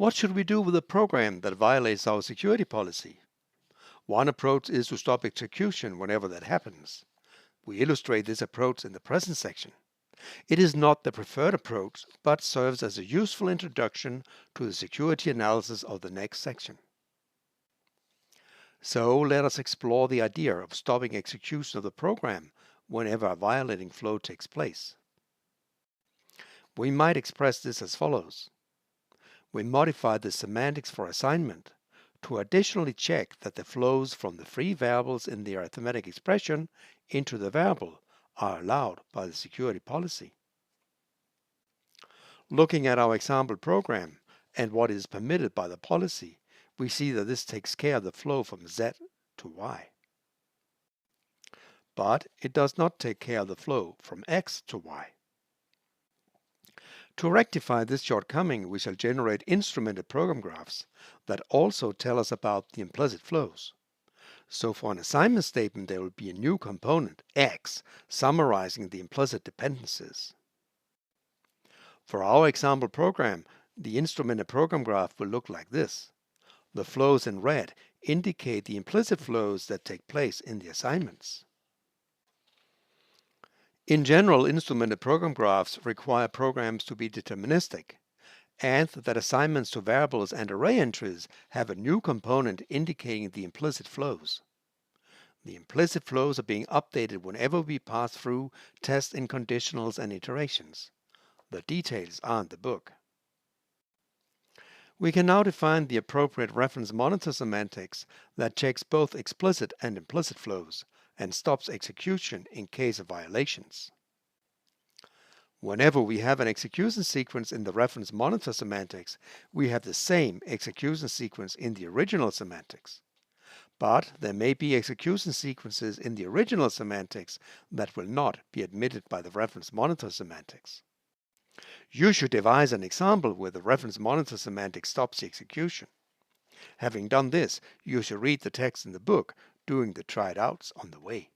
What should we do with a program that violates our security policy? One approach is to stop execution whenever that happens. We illustrate this approach in the present section. It is not the preferred approach, but serves as a useful introduction to the security analysis of the next section. So let us explore the idea of stopping execution of the program whenever a violating flow takes place. We might express this as follows. We modify the semantics for assignment to additionally check that the flows from the free variables in the arithmetic expression into the variable are allowed by the security policy. Looking at our example program and what is permitted by the policy, we see that this takes care of the flow from Z to Y. But it does not take care of the flow from X to Y. To rectify this shortcoming, we shall generate instrumented program graphs that also tell us about the implicit flows. So for an assignment statement, there will be a new component, X, summarizing the implicit dependencies. For our example program, the instrumented program graph will look like this. The flows in red indicate the implicit flows that take place in the assignments. In general, instrumented program graphs require programs to be deterministic, and that assignments to variables and array entries have a new component indicating the implicit flows. The implicit flows are being updated whenever we pass through tests in conditionals and iterations. The details are in the book. We can now define the appropriate reference monitor semantics that checks both explicit and implicit flows and stops execution in case of violations. Whenever we have an execution sequence in the reference monitor semantics, we have the same execution sequence in the original semantics. But there may be execution sequences in the original semantics that will not be admitted by the reference monitor semantics. You should devise an example where the reference monitor semantic stops the execution. Having done this, you should read the text in the book, doing the try-it outs on the way.